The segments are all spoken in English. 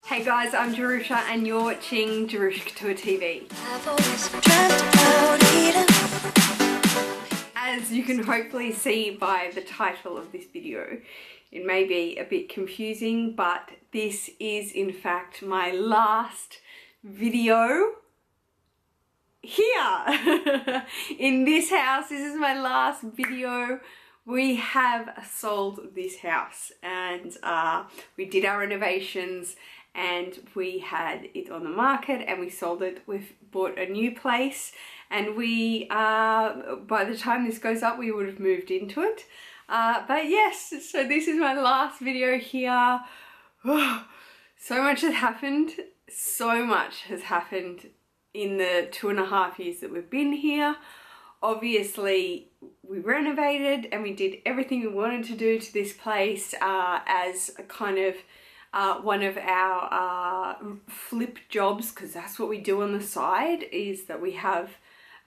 Hey guys, I'm Jerusha and you're watching Jerusha Couture TV. As you can hopefully see by the title of this video, it may be a bit confusing, but this is in fact my last video here in this house. This is my last video. We have sold this house and we did our renovations and we had it on the market and we sold it. We've bought a new place and we, by the time this goes up, we would have moved into it. But yes, so this is my last video here. So much has happened. So much has happened in the 2.5 years that we've been here. Obviously, we renovated and we did everything we wanted to do to this place as a kind of one of our flip jobs, because that's what we do on the side, is that we have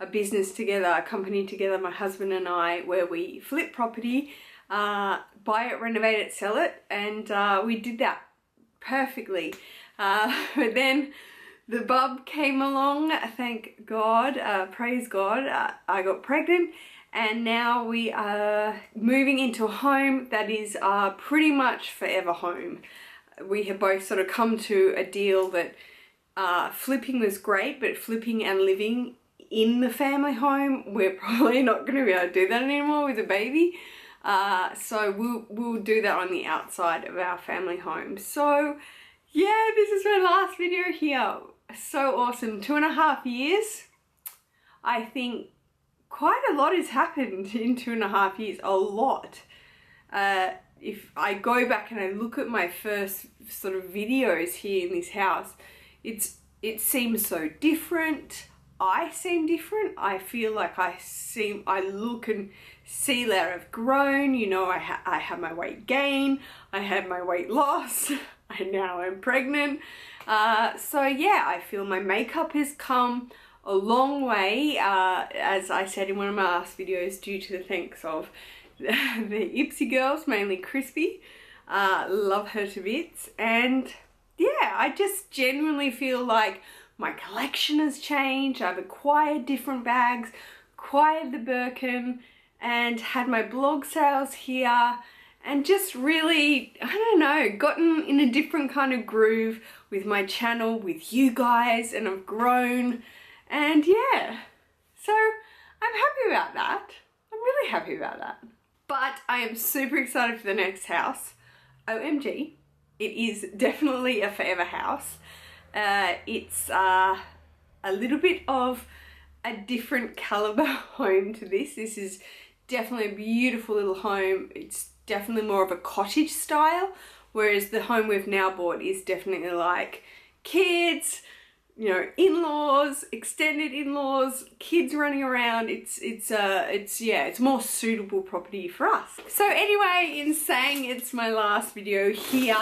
a business together, a company together, my husband and I, where we flip property, buy it, renovate it, sell it, and we did that perfectly. But then the bub came along, thank God, praise God, I got pregnant, and now we are moving into a home that is pretty much forever home. We have both sort of come to a deal that flipping was great, but flipping and living in the family home, we're probably not going to be able to do that anymore with a baby. So we'll do that on the outside of our family home. So yeah, this is my last video here. So awesome. 2.5 years. I think quite a lot has happened in 2.5 years. A lot. If I go back and I look at my first sort of videos here in this house, it seems so different. I seem different. I feel like I look and see that I've grown. You know, I have my weight gain, I had my weight loss, and now I'm pregnant. So yeah, I feel my makeup has come a long way, as I said in one of my last videos, due to the thanks of the Ipsy girls, mainly Crispy. Love her to bits. And yeah, I just genuinely feel like my collection has changed. I've acquired different bags, acquired the Birkin, and had my blog sales here, and just really, I don't know, gotten in a different kind of groove with my channel, with you guys, and I've grown. And yeah, so I'm happy about that. I'm really happy about that. But I am super excited for the next house. OMG, it is definitely a forever house. It's a little bit of a different caliber home to this. This is definitely a beautiful little home. It's definitely more of a cottage style, whereas the home we've now bought is definitely like kids, you know, in-laws, extended in-laws, kids running around. It's more suitable property for us. So anyway, in saying it's my last video here,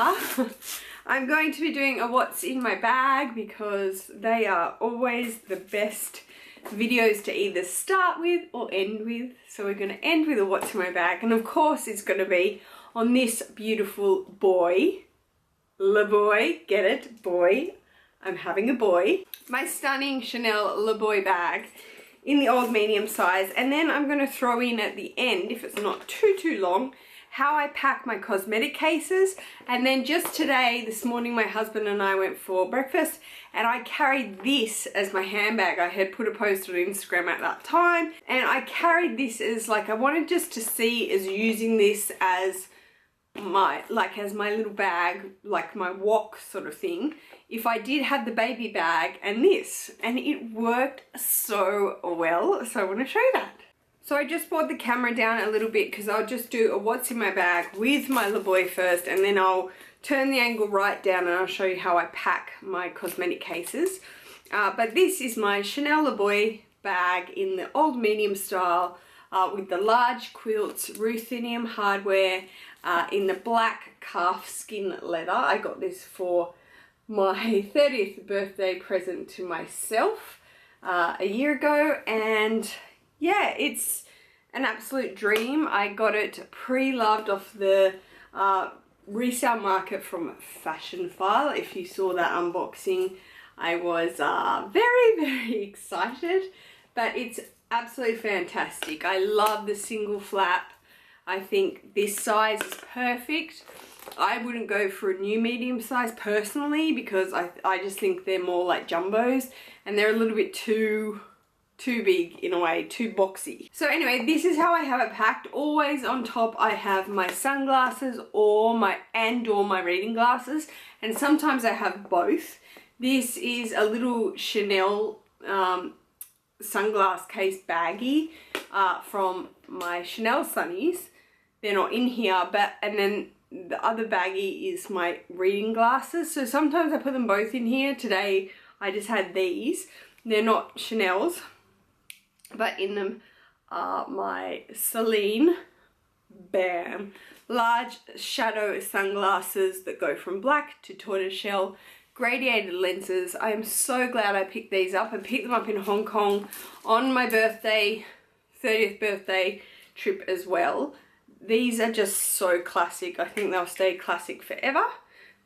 I'm going to be doing a what's in my bag, because they are always the best videos to either start with or end with. So we're going to end with a what's in my bag, and of course it's going to be on this beautiful boy. Le boy, get it? Boy. I'm having a boy. My stunning Chanel Le Boy bag in the old medium size. And then I'm going to throw in at the end, if it's not too long, how I pack my cosmetic cases. And then just today, this morning, my husband and I went for breakfast and I carried this as my handbag. I had put a post on Instagram at that time, and I carried this as like, I wanted just to see as using this as my little bag, like my walk sort of thing, if I did have the baby bag and this, and it worked so well. So I want to show you that. So I just brought the camera down a little bit because I'll just do a what's in my bag with my Le Boy first, and then I'll turn the angle right down and I'll show you how I pack my cosmetic cases. But this is my Chanel Le Boy bag in the old medium style, with the large quilts, ruthenium hardware, in the black calf skin leather. I got this for my 30th birthday present to myself a year ago, and yeah, it's an absolute dream. I got it pre-loved off the resale market from Fashion Phile. If you saw that unboxing, I was very excited, but it's absolutely fantastic. I love the single flap. I think this size is perfect. I wouldn't go for a new medium size personally because I just think they're more like jumbos and they're a little bit too big in a way, too boxy. So anyway, this is how I have it packed. Always on top I have my sunglasses or my reading glasses, and sometimes I have both. This is a little Chanel sunglass case baggie from my Chanel sunnies. They're not in here, and then the other baggie is my reading glasses. So sometimes I put them both in here. Today I just had these. They're not Chanel's, but in them are my Celine, bam, large shadow sunglasses that go from black to tortoiseshell, gradiated lenses. I am so glad I picked these up. I picked them up in Hong Kong on my birthday, 30th birthday trip as well. These are just so classic. I think they'll stay classic forever.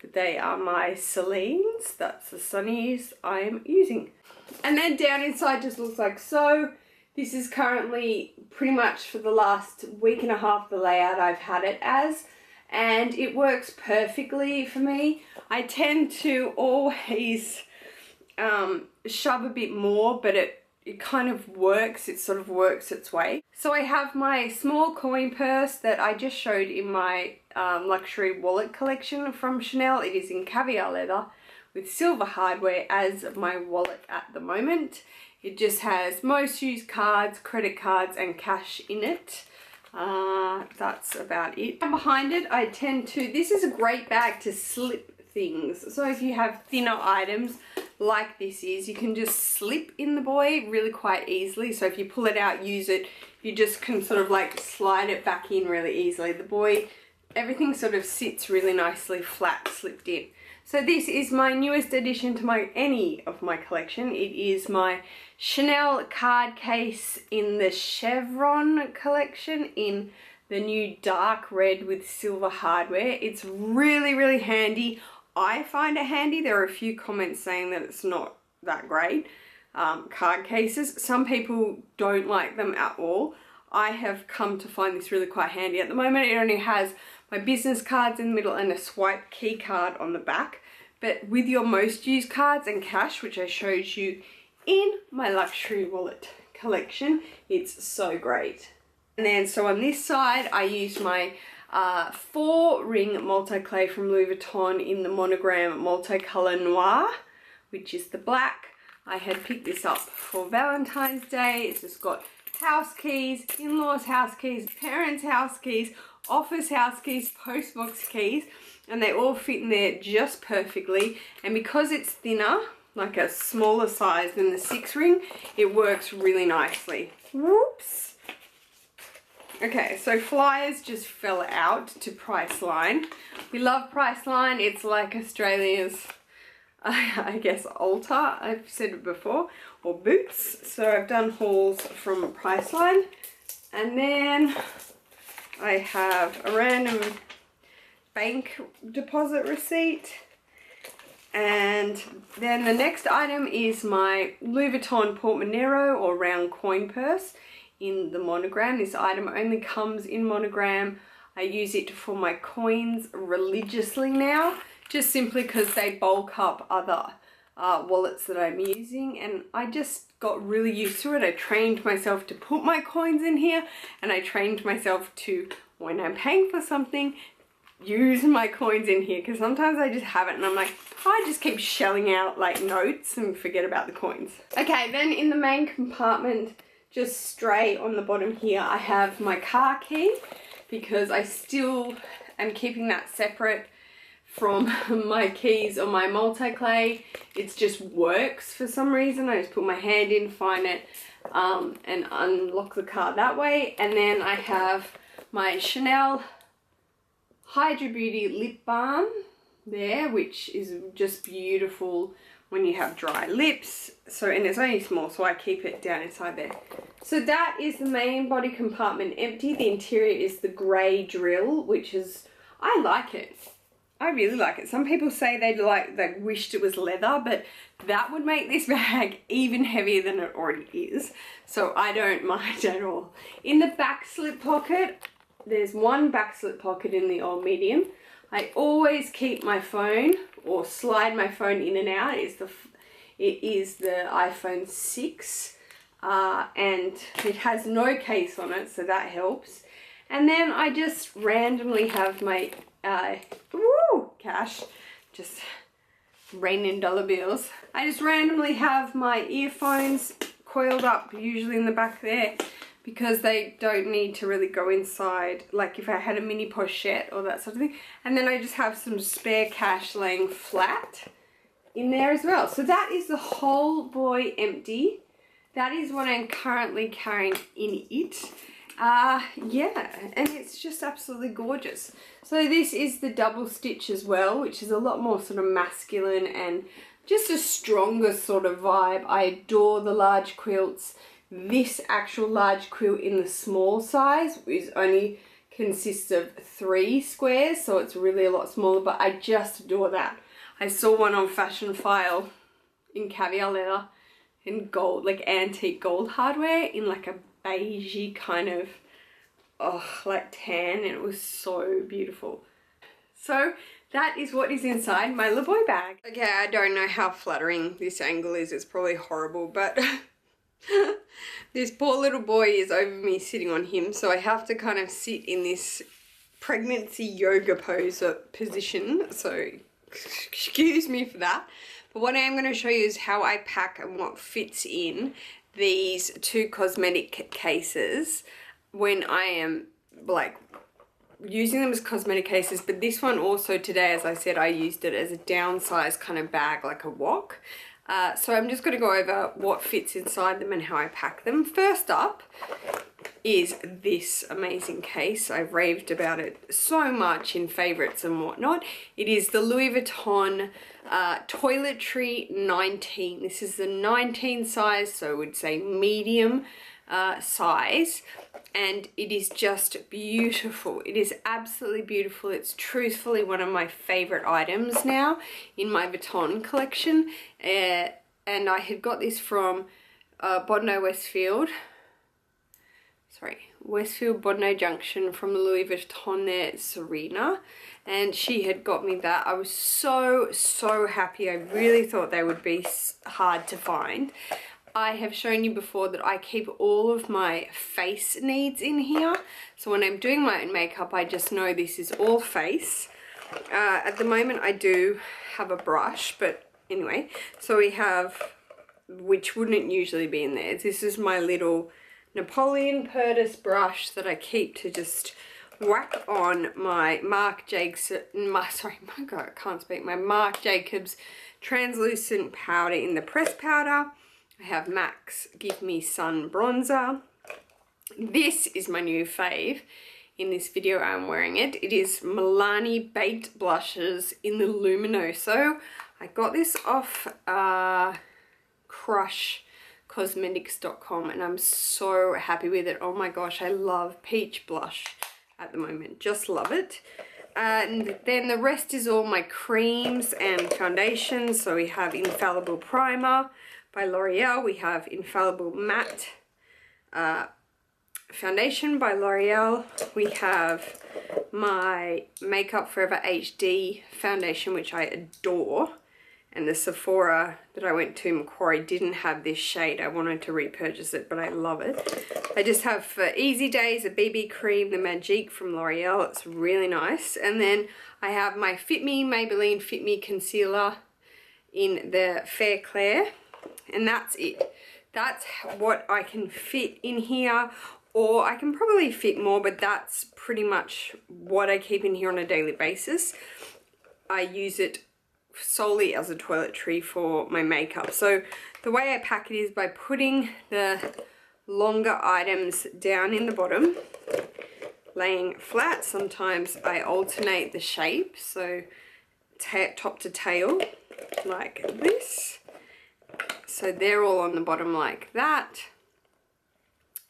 But they are my Celines. That's the sunnies I am using. And then down inside just looks like so. This is currently pretty much for the last week and a half the layout I've had it as. And it works perfectly for me. I tend to always shove a bit more, but it kind of works. It sort of works its way. So I have my small coin purse that I just showed in my luxury wallet collection from Chanel. It is in caviar leather with silver hardware as my wallet at the moment. It just has most used cards, credit cards and cash in it. That's about it. And behind it I tend to, this is a great bag to slip things. So if you have thinner items like this is, you can just slip in the boy really quite easily. So if you pull it out, use it, you just can sort of like slide it back in really easily. The boy, everything sort of sits really nicely flat slipped in. So this is my newest addition to any of my collection. It is my Chanel card case in the chevron collection in the new dark red with silver hardware. It's really handy. I find it handy. There are a few comments saying that it's not that great. Card cases. Some people don't like them at all. I have come to find this really quite handy. At the moment it only has my business cards in the middle and a swipe key card on the back. But with your most used cards and cash, which I showed you in my luxury wallet collection, it's so great. And then so on this side I used my 4-ring multi-clay from Louis Vuitton in the Monogram multicolor noir, which is the black. I had picked this up for Valentine's Day. It's just got house keys, in-laws house keys, parents house keys, office house keys, postbox keys, and they all fit in there just perfectly. And because it's thinner, like a smaller size than the 6-ring, it works really nicely. Whoops. Okay, so flyers just fell out to Priceline. We love Priceline. It's like Australia's, I guess, Ulta. I've said it before, or Boots. So I've done hauls from Priceline. And then I have a random bank deposit receipt. And then the next item is my Louis Vuitton Portmonero or round coin purse in the Monogram. This item only comes in Monogram. I use it for my coins religiously now, just simply because they bulk up other wallets that I'm using, and I just got really used to it. I trained myself to put my coins in here, and I trained myself to, when I'm paying for something, use my coins in here, because sometimes I just have it and I'm like, I just keep shelling out like notes and forget about the coins. Okay, then in the main compartment, just straight on the bottom here, I have my car key, because I still am keeping that separate from my keys on my multi-clay. It just works for some reason. I just put my hand in, find it, and unlock the car that way. And then I have my Chanel Hydra Beauty lip balm there, which is just beautiful when you have dry lips. So, and it's only small, so I keep it down inside there. So that is the main body compartment empty. The interior is the grey drill, which is, I like it. I really like it. Some people say they wished it was leather, but that would make this bag even heavier than it already is. So I don't mind at all. In the back slip pocket, there's one back slip pocket in the old medium. I always keep my phone or slide my phone in and out. It is the iPhone 6 and it has no case on it, so that helps. And then I just randomly have my cash, just raining dollar bills. I just randomly have my earphones coiled up, usually in the back there, because they don't need to really go inside, like if I had a mini pochette or that sort of thing. And then I just have some spare cash laying flat in there as well. So that is the whole boy empty. That is what I'm currently carrying in it. Yeah, and it's just absolutely gorgeous. So this is the double stitch as well, which is a lot more sort of masculine and just a stronger sort of vibe. I adore the large quilts. This actual large quilt in the small size only consists of 3 squares, so it's really a lot smaller, but I just adore that. I saw one on Fashion Phile in caviar leather and gold, like antique gold hardware in like a beigey kind of, like tan, and it was so beautiful. So that is what is inside my little boy bag. Okay, I don't know how flattering this angle is. It's probably horrible, but this poor little boy is over me sitting on him, so I have to kind of sit in this pregnancy yoga pose position, so excuse me for that. But what I am going to show you is how I pack and what fits in these 2 cosmetic cases when I am like using them as cosmetic cases. But this one also today, as I said, I used it as a downsized kind of bag, like a wok. So I'm just going to go over what fits inside them and how I pack them. First up is this amazing case. I've raved about it so much in favorites and whatnot. It is the Louis Vuitton Toiletry 19. This is the 19 size, so I would say medium size, and it is just beautiful. It is absolutely beautiful. It's truthfully one of my favorite items now in my Vuitton collection, and I had got this from Westfield Bodno Junction from Louis Vuitton there, Serena, and she had got me that. I was so happy. I really thought they would be hard to find. I have shown you before that I keep all of my face needs in here, so when I'm doing my own makeup I just know this is all face. At the moment I do have a brush, but anyway, so we have, which wouldn't usually be in there, this is my little Napoleon Purtis brush that I keep to just whack on my Marc Jacobs translucent powder in the pressed powder. I have MAC's Give Me Sun bronzer. This is my new fave. In this video I'm wearing it. It is Milani Baked Blushes in the Luminoso. I got this off crushcosmetics.com and I'm so happy with it. Oh my gosh, I love peach blush at the moment. Just love it. And then the rest is all my creams and foundations. So we have Infallible Primer by L'Oreal. We have Infallible Matte Foundation by L'Oreal. We have my Makeup Forever HD foundation, which I adore. And the Sephora that I went to, Macquarie, didn't have this shade. I wanted to repurchase it, but I love it. I just have for easy days a BB cream, the Magique from L'Oreal. It's really nice. And then I have my Fit Me Maybelline Fit Me Concealer in the Fair Claire. And that's it. That's what I can fit in here, or I can probably fit more, but that's pretty much what I keep in here on a daily basis. I use it solely as a toiletry for my makeup. So the way I pack it is by putting the longer items down in the bottom, laying flat. Sometimes I alternate the shape, so top to tail like this. So they're all on the bottom like that.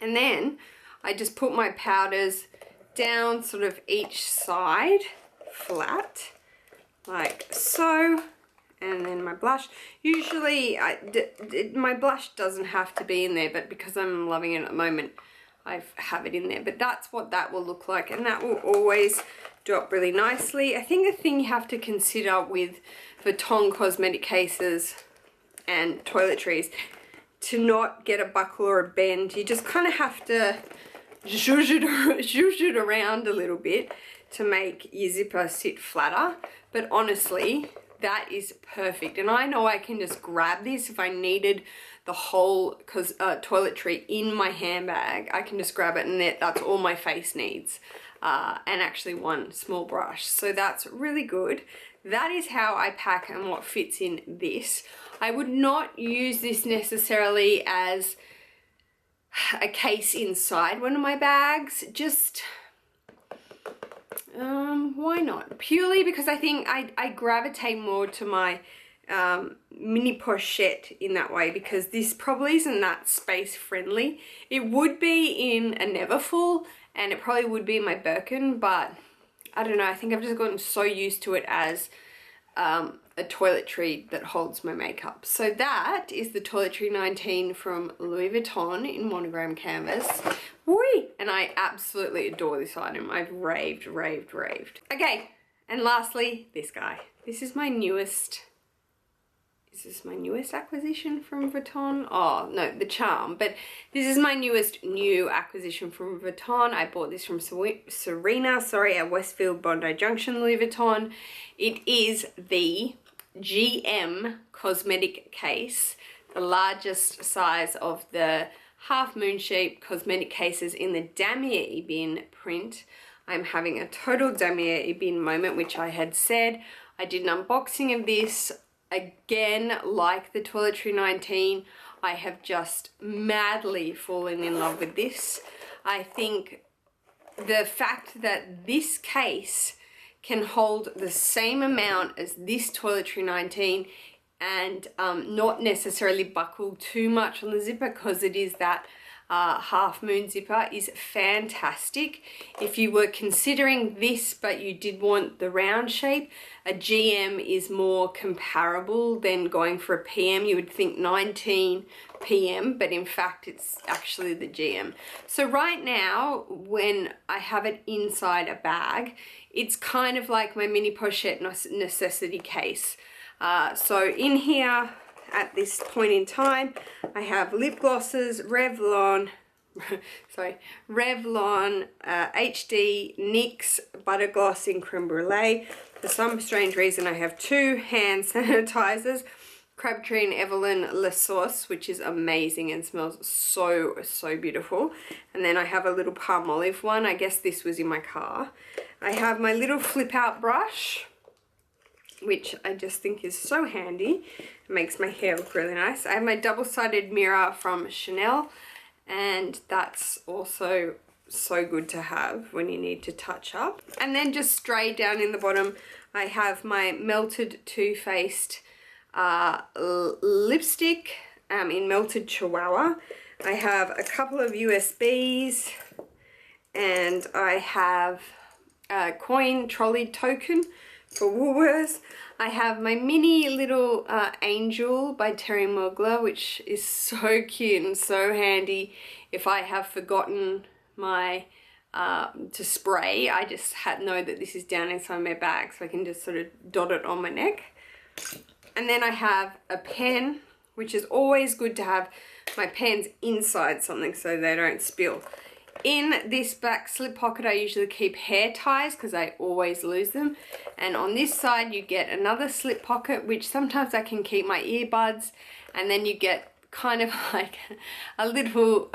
And then I just put my powders down sort of each side flat, like so. And then my blush, usually my blush doesn't have to be in there, but because I'm loving it at the moment, I have it in there. But that's what that will look like, and that will always drop really nicely. I think the thing you have to consider with Vuitton cosmetic cases and toiletries, to not get a buckle or a bend, you just kind of have to zhuzh it around a little bit to make your zipper sit flatter. But honestly, that is perfect. And I know I can just grab this if I needed the whole toiletry in my handbag. I can just grab it, and that's all my face needs. And actually one small brush. So that's really good. That is how I pack and what fits in this. I would not use this necessarily as a case inside one of my bags. Just why not? Purely because I think I gravitate more to my mini pochette in that way, because this probably isn't that space friendly. It would be in a Neverfull, and it probably would be in my Birkin, but I don't know, I think I've just gotten so used to it as a toiletry that holds my makeup. So that is the Toiletry 19 from Louis Vuitton in Monogram canvas. Whee! And I absolutely adore this item. I've raved. Okay, and lastly, this guy. This is my newest... Is this my newest acquisition from Vuitton? Oh, no, the Charm. But this is my new acquisition from Vuitton. I bought this from Serena, at Westfield Bondi Junction, Louis Vuitton. It is the GM Cosmetic Case, the largest size of the half moon shape cosmetic cases in the damier ebene print. I'm having a total damier ebene moment, which I had said. I did an unboxing of this. Again, like the Toiletry 19, I have just madly fallen in love with this. I think the fact that this case can hold the same amount as this Toiletry 19 and not necessarily buckle too much on the zipper, because it is that half moon zipper, is fantastic. If you were considering this but you did want the round shape, a GM is more comparable than going for a PM. You would think 19 PM, but in fact it's actually the GM. So right now, when I have it inside a bag, it's kind of like my mini pochette necessity case. So in here, at this point in time, I have lip glosses, Revlon, HD, NYX Butter Gloss in Creme Brulee. For some strange reason, I have 2 hand sanitizers, Crabtree and Evelyn La Sauce, which is amazing and smells so beautiful. And then I have a little palm olive one. I guess this was in my car. I have my little flip out brush, which I just think is so handy. It makes my hair look really nice. I have my double-sided mirror from Chanel, and that's also so good to have when you need to touch up. And then just straight down in the bottom, I have my melted Too Faced lipstick in Melted Chihuahua. I have a couple of USBs, and I have a coin trolley token for Woolworths. I have my mini little angel by Terry Mugler, which is so cute and so handy if I have forgotten my to spray. I just know that this is down inside my bag, so I can just sort of dot it on my neck. And then I have a pen, which is always good to have my pens inside something so they don't spill. In this back slip pocket, I usually keep hair ties because I always lose them. And on this side, you get another slip pocket, which sometimes I can keep my earbuds. And then you get kind of like a little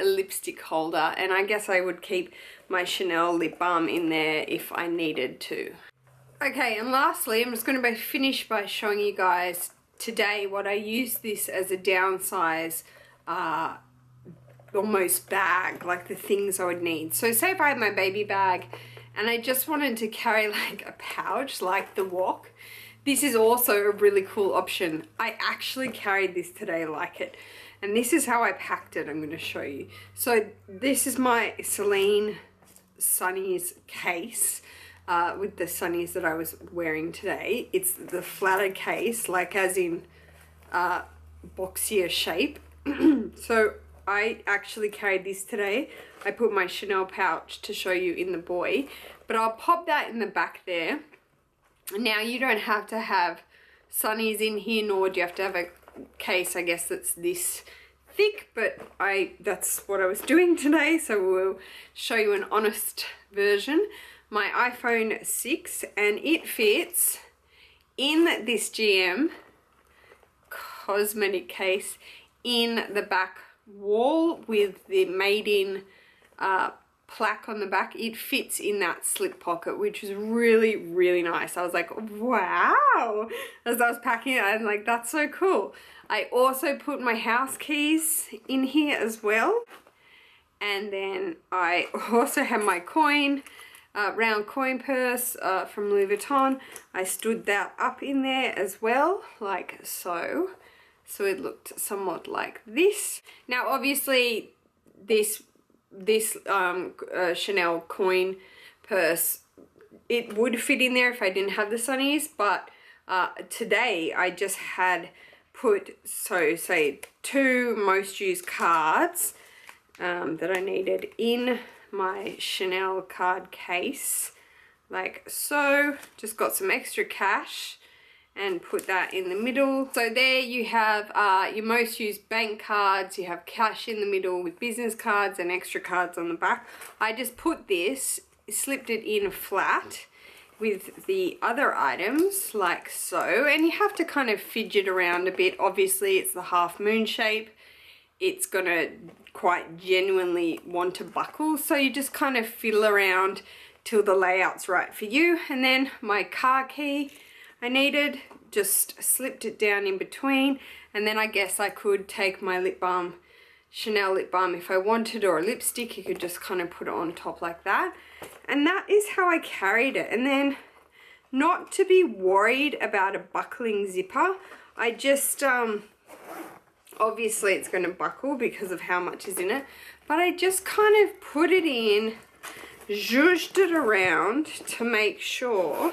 lipstick holder. And I guess I would keep my Chanel lip balm in there if I needed to. Okay, and lastly, I'm just going to finish by showing you guys today what I use this as a downsize almost bag, like the things I would need. So say if I had my baby bag and I just wanted to carry like a pouch like the Wok, this is also a really cool option. I actually carried this today like it, and this is how I packed it. I'm going to show you. So this is my Celine Sunny's case. with the sunnies that I was wearing today. It's the flatter case, like as in boxier shape. So I actually carried this today. I put my Chanel pouch to show you in the boy, but I'll pop that in the back there. Now you don't have to have sunnies in here, nor do you have to have a case, I guess, that's this thick, but that's what I was doing today, so we'll show you an honest version. My iPhone 6, and it fits in this GM cosmetic case in the back wall with the made in plaque on the back. It fits in that slip pocket, which is really, really nice. I was like, wow, as I was packing it, I'm like, that's so cool. I also put my house keys in here as well, and then I also have my coin, round coin purse from Louis Vuitton. I stood that up in there as well, like so. So it looked somewhat like this. Now obviously this Chanel coin purse, it would fit in there if I didn't have the sunnies, but today I just had put, so say 2 most used cards that I needed in my Chanel card case, like so. Just got some extra cash and put that in the middle. So there you have your most used bank cards, you have cash in the middle with business cards and extra cards on the back. I just put this, slipped it in flat with the other items like so, and you have to kind of fidget around a bit. Obviously it's the half moon shape, it's gonna quite genuinely want to buckle, so you just kind of fiddle around till the layout's right for you. And then my car key I needed, just slipped it down in between, and then I guess I could take my lip balm, Chanel lip balm if I wanted, or a lipstick, you could just kind of put it on top like that. And that is how I carried it. And then, not to be worried about a buckling zipper, I just, obviously it's going to buckle because of how much is in it, but I just kind of put it in, zhuzhed it around to make sure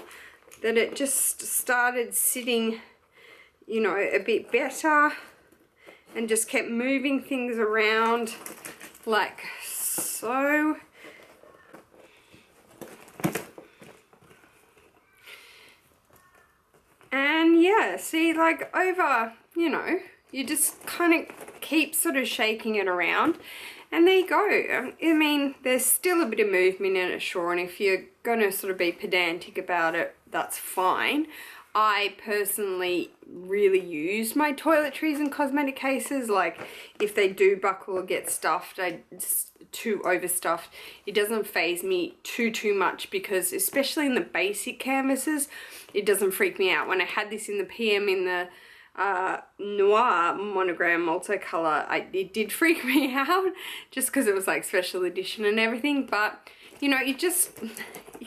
that it just started sitting, you know, a bit better, and just kept moving things around like so. And yeah, see, like over, you know, you just kind of keep sort of shaking it around, and there you go. I mean, there's still a bit of movement in it, sure, and if you're gonna sort of be pedantic about it, that's fine. I personally really use my toiletries and cosmetic cases. Like if they do buckle or get stuffed, it's too overstuffed, it doesn't faze me too much, because especially in the basic canvases, it doesn't freak me out. When I had this in the PM in the noir monogram multicolor, it did freak me out just because it was like special edition and everything. But you know, you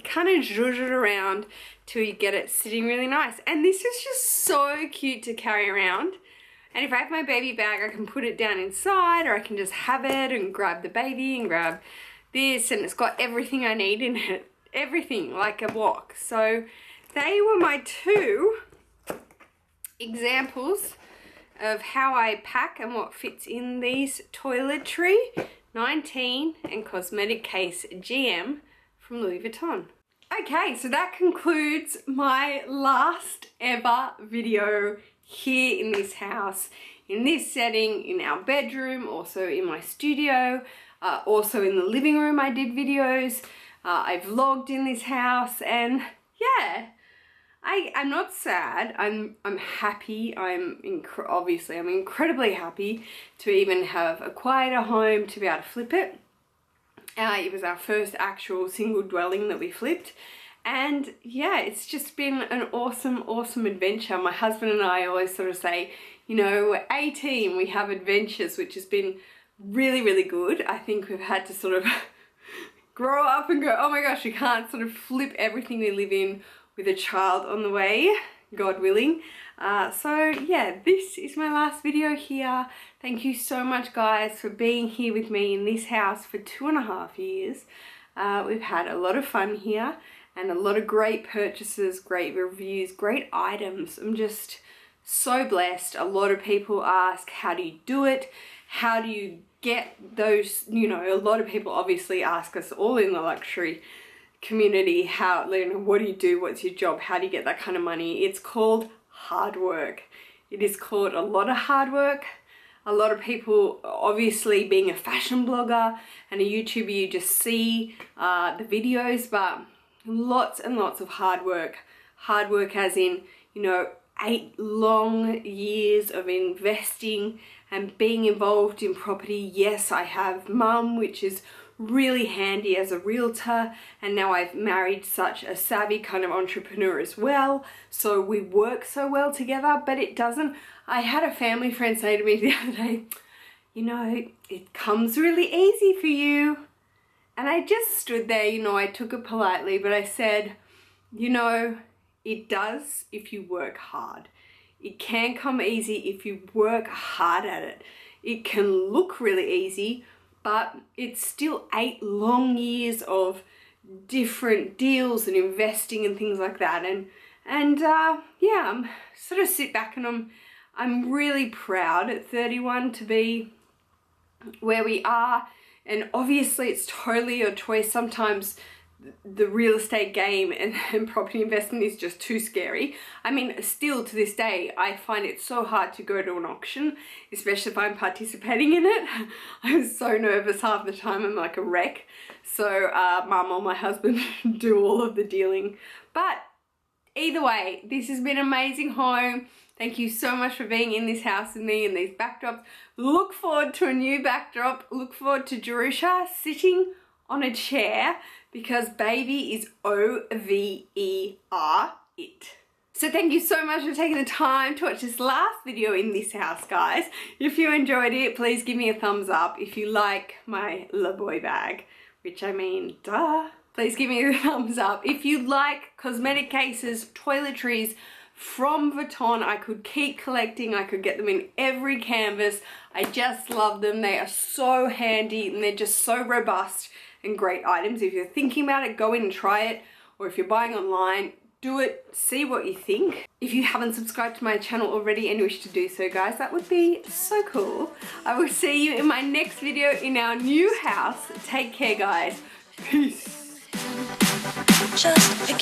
kind of zhuzh it around till you get it sitting really nice. And this is just so cute to carry around. And if I have my baby bag, I can put it down inside, or I can just have it and grab the baby and grab this, and it's got everything I need in it. Everything, like a walk. So they were my 2 examples of how I pack and what fits in these Toiletry 19 and Cosmetic Case GM from Louis Vuitton. Okay, so that concludes my last ever video here in this house, in this setting, in our bedroom, also in my studio, also in the living room I did videos. I vlogged in this house, and yeah, I'm not sad. I'm happy. Obviously I'm incredibly happy to even have acquired a home, to be able to flip it. It was our first actual single dwelling that we flipped, and yeah, it's just been an awesome adventure. My husband and I always sort of say, you know, we're a team, we have adventures, which has been really good. I think we've had to sort of grow up and go, oh my gosh, we can't sort of flip everything we live in with a child on the way, God willing. So yeah, this is my last video here. Thank you so much, guys, for being here with me in this house for 2.5 years. We've had a lot of fun here, and a lot of great purchases, great reviews, great items. I'm just so blessed. A lot of people ask, how do you do it? How do you get those, you know, a lot of people obviously ask us all in the luxury community, how, you know, what do you do? What's your job? How do you get that kind of money? It's called hard work. It is called a lot of hard work. A lot of people, obviously being a fashion blogger and a YouTuber, you just see the videos, but lots and lots of hard work. Hard work as in, you know, 8 long years of investing and being involved in property. Yes, I have mum, which is really handy as a realtor, and now I've married such a savvy kind of entrepreneur as well, so we work so well together. But it doesn't, I had a family friend say to me the other day, you know, it comes really easy for you. And I just stood there, you know, I took it politely, but I said, you know, it does if you work hard. It can come easy if you work hard at it. It can look really easy, but it's still 8 long years of different deals and investing and things like that. And yeah, I'm sort of sit back and I'm really proud at 31 to be where we are. And obviously it's totally your choice. Sometimes the real estate game and property investment is just too scary. I mean, still to this day, I find it so hard to go to an auction, especially if I'm participating in it. I'm so nervous half the time, I'm like a wreck. So mum or my husband do all of the dealing. But either way, this has been an amazing home. Thank you so much for being in this house with me and these backdrops. Look forward to a new backdrop. Look forward to Jerusha sitting on a chair, because baby is O-V-E-R it. So thank you so much for taking the time to watch this last video in this house, guys. If you enjoyed it, please give me a thumbs up. If you like my La Boy bag, which I mean, duh, please give me a thumbs up. If you like cosmetic cases, toiletries from Vuitton, I could keep collecting. I could get them in every canvas. I just love them. They are so handy and they're just so robust and great items. If you're thinking about it, go in and try it. Or if you're buying online, do it, see what you think. If you haven't subscribed to my channel already and wish to do so, guys, that would be so cool. I will see you in my next video in our new house. Take care, guys. Peace. Just